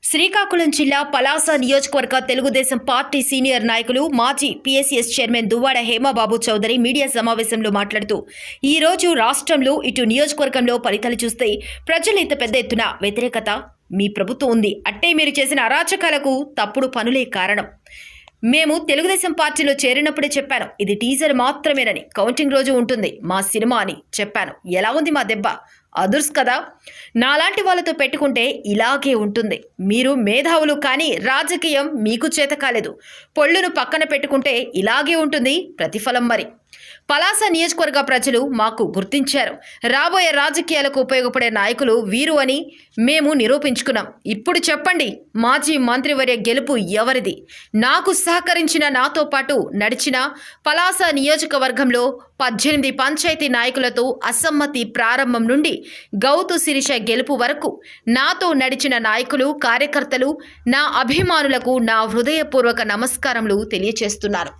శ్రీకాకుళం జిల్లా పలాస నియోజకవర్గ Telugu Desam party senior నాయకులు మాజీ PSCS chairman Duvvada Hemababu Chowdary media సమావేశంలో మాట్లాడుతూ ఈ రోజు రాష్ట్రంలో ఇటు నియోజకవర్గంలో ఫలితాలు చూస్తే ప్రజలు ఇంత పెద్ద ఎత్తున వ్యతిరేకత మీ ప్రభుత్వం ఉంది, అట్టే మీరు చేసిన అరాచకాలకు తప్పుడు పనులే కారణం. మేము తెలుగుదేశం పార్టీలో చేరినప్పుడే చెప్పాను, ఇది టీజర్ మాత్రమేనని, కౌంటింగ్ రోజు ఉంటుంది మా సినిమా అని చెప్పాను. ఎలా ఉంది మా దెబ్బ? అదుర్స్ కదా. నాలాంటి వాళ్ళతో పెట్టుకుంటే ఇలాగే ఉంటుంది. మీరు మేధావులు, కానీ రాజకీయం మీకు చేత కాలేదు. పొళ్ళును పక్కన పెట్టుకుంటే ఇలాగే ఉంటుంది ప్రతిఫలం. మరి పలాస నియోజకవర్గ ప్రజలు మాకు గుర్తించారు. రాబోయే రాజకీయాలకు ఉపయోగపడే నాయకులు వీరు అని మేము నిరూపించుకున్నాం. ఇప్పుడు చెప్పండి, మాజీ మంత్రివర్య గెలుపు ఎవరిది? నాకు సహకరించిన, నాతో పాటు నడిచిన పలాస నియోజకవర్గంలో 18 పంచాయతీ నాయకులతో అసమ్మతి ప్రారంభం నుండి గౌతు శిరీష గెలుపు వరకు నాతో నడిచిన నాయకులు, కార్యకర్తలు, నా అభిమానులకు నా హృదయపూర్వక నమస్కారములు తెలియజేస్తున్నాను.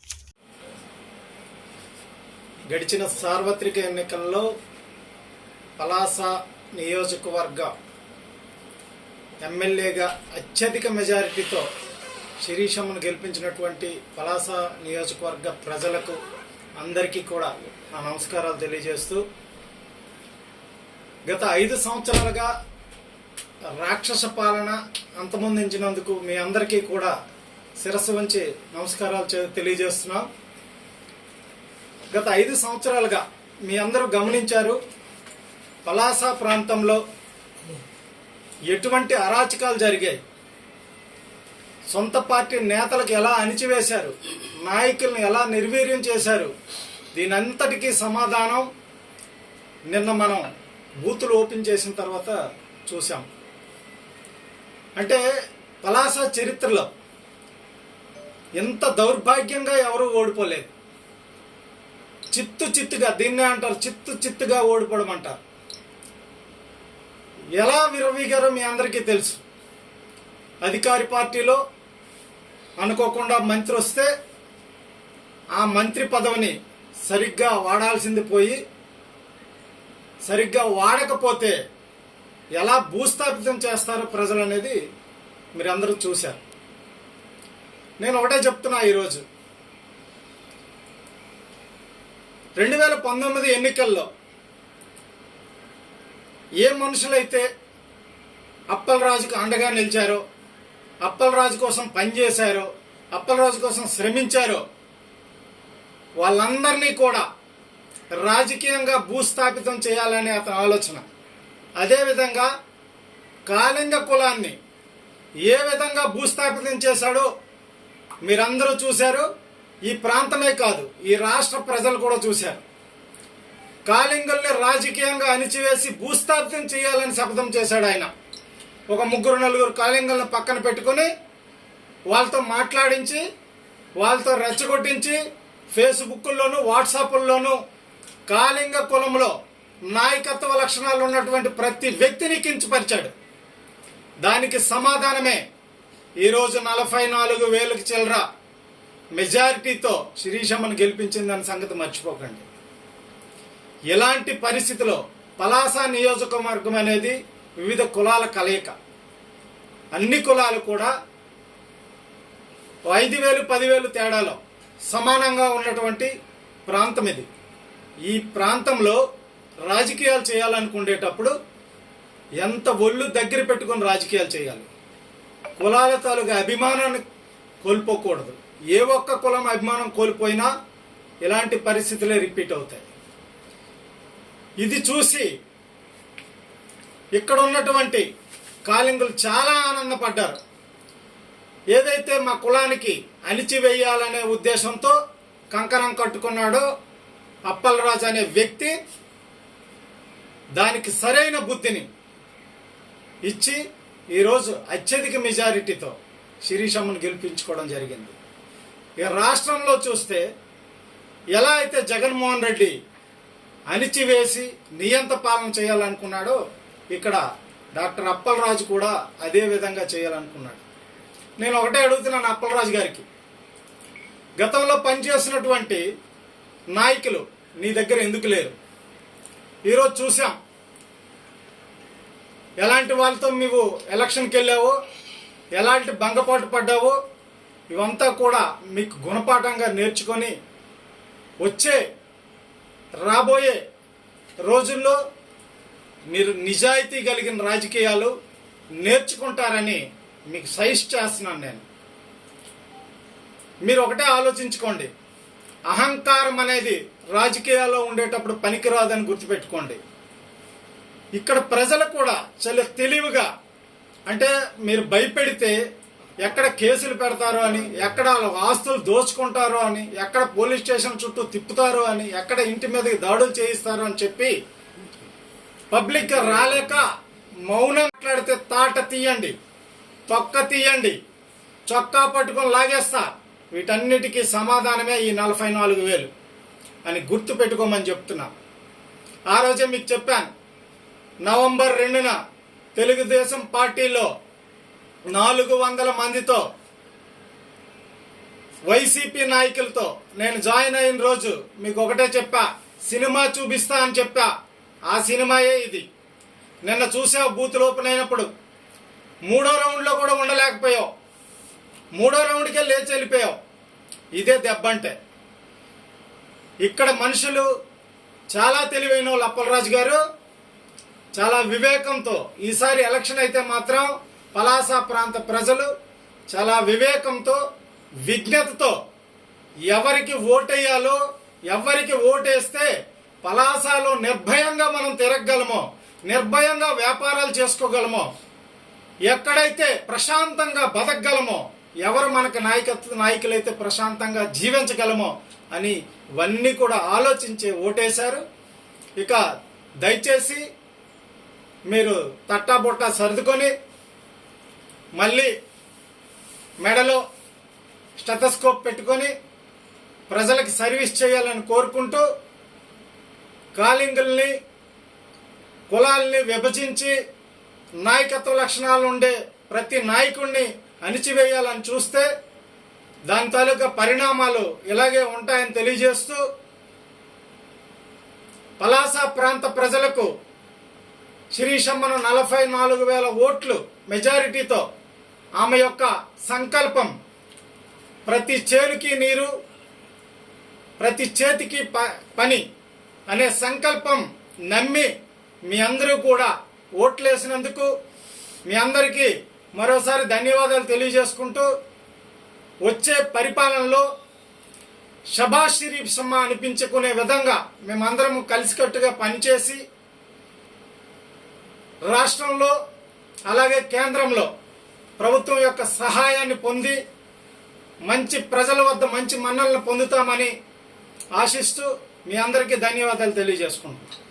గడిచిన సార్వత్రిక ఎన్నికల్లో పలాస నియోజకవర్గ ఎమ్మెల్యేగా అత్యధిక మెజారిటీతో శిరీషమ్మను గెలిపించినటువంటి పలాస నియోజకవర్గ ప్రజలకు అందరికీ కూడా నా నమస్కారాలు తెలియజేస్తూ, గత 5 సంవత్సరాలుగా రాక్షస పాలన అంతమొందించినందుకు మీ అందరికీ కూడా శిరస్సు వంచి నమస్కారాలు తెలియజేస్తున్నాం. గత 5 సంవత్సరాలుగా మీ అందరూ గమనించారు, పలాస ప్రాంతంలో ఎటువంటి అరాచకాలు జరిగాయి, సొంత పార్టీ నేతలకు ఎలా అణిచివేశారు, నాయకులను ఎలా నిర్వీర్యం చేశారు. దీనంతటికీ సమాధానం నిన్న మనం బూతులు ఓపెన్ చేసిన తర్వాత చూసాం. అంటే పలాస చరిత్రలో ఎంత దౌర్భాగ్యంగా ఎవరూ ఓడిపోలేదు. చిత్తుగా, దీన్నే అంటారు చిత్తుగా ఓడిపోవడం అంటారు. ఎలా విరవీగారో మీ అందరికీ తెలుసు. అధికారి పార్టీలో అనుకోకుండా మంత్రి వస్తే ఆ మంత్రి పదవిని సరిగ్గా వాడాల్సింది పోయి, సరిగ్గా వాడకపోతే ఎలా భూస్థాపితం చేస్తారో ప్రజలు అనేది మీరందరూ చూశారు. నేను ఒకటే చెప్తున్నా, ఈరోజు 2019 ఎన్నికల్లో ఏ మనుషులైతే అప్పలరాజుకు అండగా నిలిచారో, అప్పలరాజు కోసం పనిచేశారో, అప్పలరాజు కోసం శ్రమించారో వాళ్ళందరినీ కూడా రాజకీయంగా భూస్థాపితం చేయాలనే అతని ఆలోచన. అదేవిధంగా కాళింగ కులాన్ని ఏ విధంగా భూస్థాపితం చేశాడో మీరందరూ చూశారు. ఈ ప్రాంతమే కాదు, ఈ రాష్ట్ర ప్రజలు కూడా చూశారు. కాళింగుల్ని రాజకీయంగా అణిచివేసి భూస్థాపితం చేయాలని శపథం చేశాడు ఆయన. ఒక 3-4 కాళింగులను పక్కన పెట్టుకుని వాళ్ళతో మాట్లాడించి, వాళ్ళతో రెచ్చగొట్టించి, ఫేస్బుక్లోను వాట్సాప్ల్లోనూ కాళింగ కులంలో నాయకత్వ లక్షణాలు ఉన్నటువంటి ప్రతి వ్యక్తిని కించపరిచాడు. దానికి సమాధానమే ఈరోజు 44,000 చిల్లర మెజారిటీతో శిరీషమ్మను గెలిపించిందన్న సంగతి మర్చిపోకండి. ఎలాంటి పరిస్థితిలో పలాస నియోజకవర్గం అనేది వివిధ కులాల కలయిక. అన్ని కులాలు కూడా 5,000, 10,000 తేడాలో సమానంగా ఉన్నటువంటి ప్రాంతం ఇది. ఈ ప్రాంతంలో రాజకీయాలు చేయాలనుకునేటప్పుడు ఎంత ఒళ్ళు దగ్గర పెట్టుకుని రాజకీయాలు చేయాలి. కులాల తాలూకా అభిమానాన్ని కోల్పోకూడదు. ఏ ఒక్క కులం అభిమానం కోల్పోయినా ఇలాంటి పరిస్థితులే రిపీట్ అవుతాయి. ఇది చూసి ఇక్కడ ఉన్నటువంటి కాళింగులు చాలా ఆనందపడ్డారు. ఏదైతే మా కులానికి అణిచివేయాలనే ఉద్దేశంతో కంకణం కట్టుకున్నాడో అప్పలరాజు అనే వ్యక్తి, దానికి సరైన బుద్ధిని ఇచ్చి ఈరోజు అత్యధిక మెజారిటీతో శిరీషమ్మను గెలిపించుకోవడం జరిగింది. ఇక రాష్ట్రంలో చూస్తే ఎలా అయితే జగన్మోహన్ రెడ్డి అణిచివేసి నియంత పాలన చేయాలనుకున్నాడో, ఇక్కడ డాక్టర్ అప్పలరాజు కూడా అదే విధంగా చేయాలనుకున్నాడు. నేను ఒకటే అడుగుతున్నాను అప్పలరాజు గారికి, గతంలో పనిచేసినటువంటి నాయకులు నీ దగ్గర ఎందుకు లేరు? ఈరోజు చూసాం ఎలాంటి వాళ్ళతో నువ్వు ఎలక్షన్కి వెళ్ళావో, ఎలాంటి భంగపాటు పడ్డావో ఇవంతా కూడా మీకు గుణపాఠంగా నేర్చుకొని వచ్చే రాబోయే రోజుల్లో మీరు నిజాయితీ కలిగిన రాజకీయాలు నేర్చుకుంటారని మీకు సజెస్ట్ చేస్తున్నాను నేను. మీరు ఒకటే ఆలోచించుకోండి, అహంకారం అనేది రాజకీయాల్లో ఉండేటప్పుడు పనికిరాదని గుర్తుపెట్టుకోండి. ఇక్కడ ప్రజలు కూడా చాలా తెలివిగా, అంటే మీరు భయపెడితే ఎక్కడ కేసులు పెడతారో అని, ఎక్కడ ఆస్తులు దోచుకుంటారో అని, ఎక్కడ పోలీస్ స్టేషన్ చుట్టూ తిప్పుతారో అని, ఎక్కడ ఇంటి మీదకి దాడులు చేయిస్తారో అని చెప్పి పబ్లిక్ గా రాలేక మౌనం మాట్లాడితే తాట తీయండి, తొక్క తీయండి, చొక్కా పట్టుకొని లాగేస్తా. వీటన్నిటికీ సమాధానమే ఈ 44,000 అని గుర్తు పెట్టుకోమని చెప్తున్నా. ఆ రోజే మీకు చెప్పాను, నవంబర్ 2న తెలుగుదేశం పార్టీలో 400 మందితో వైసీపీ నాయకులతో నేను జాయిన్ అయిన రోజు మీకు ఒకటే చెప్పా, సినిమా చూపిస్తా అని చెప్పా. ఆ సినిమాయే ఇది. నిన్న చూసావు బూత్ ఓపెన్ అయినప్పుడు 3వ రౌండ్లో కూడా ఉండలేకపోయావు, 3వ రౌండ్కే లేచి వెళ్ళిపోయావు. ఇదే దెబ్బంటే. ఇక్కడ మనుషులు చాలా తెలివైన వాళ్ళు. అప్పలరాజు గారు చాలా వివేకంతో, ఈసారి ఎలక్షన్ అయితే మాత్రం పలాస ప్రాంత ప్రజలు చాలా వివేకంతో, విజ్ఞతతో ఎవరికి ఓటేయాలో, ఎవరికి ఓటేస్తే పలాసలో నిర్భయంగా మనం తిరగగలమో, నిర్భయంగా వ్యాపారాలు చేసుకోగలమో, ఎక్కడైతే ప్రశాంతంగా బతకగలమో, ఎవరు మనకు నాయకులైతే ప్రశాంతంగా జీవించగలమో అని ఇవన్నీ కూడా ఆలోచించి ఓటేశారు. ఇక దయచేసి మీరు తట్టాబుట్టా సర్దుకొని మళ్ళీ మెడలో స్టెథోస్కోప్ పెట్టుకొని ప్రజలకు సర్వీస్ చేయాలని కోరుకుంటూ, కాలింగుల్ని కులాల్ని విభజించి నాయకత్వ లక్షణాలు ఉండే ప్రతి నాయకుడిని అణిచివేయాలని చూస్తే దాని తాలూకా పరిణామాలు ఇలాగే ఉంటాయని తెలియజేస్తూ, పలాస ప్రాంత ప్రజలకు శిరీషమ్మను 44,000 ఓట్లు మెజారిటీతో ఆమె యొక్క సంకల్పం ప్రతి చేనుకి నీరు, ప్రతి చేతికి పని అనే సంకల్పం నమ్మి మీ అందరూ కూడా ఓట్లేసినందుకు మీ అందరికీ మరోసారి ధన్యవాదాలు తెలియజేసుకుంటూ, వచ్చే పరిపాలనలో షబాష్ షరీఫ్సమ్మ అనిపించుకునే విధంగా మేమందరము కలిసికట్టుగా పనిచేసి రాష్ట్రంలో అలాగే కేంద్రంలో ప్రభుత్వం యొక్క సహాయాన్ని పొంది మంచి ప్రజల వద్ద మంచి మన్ననలు పొందుతామని ఆశిస్తూ మీ అందరికీ ధన్యవాదాలు తెలియజేసుకుంటున్నాను.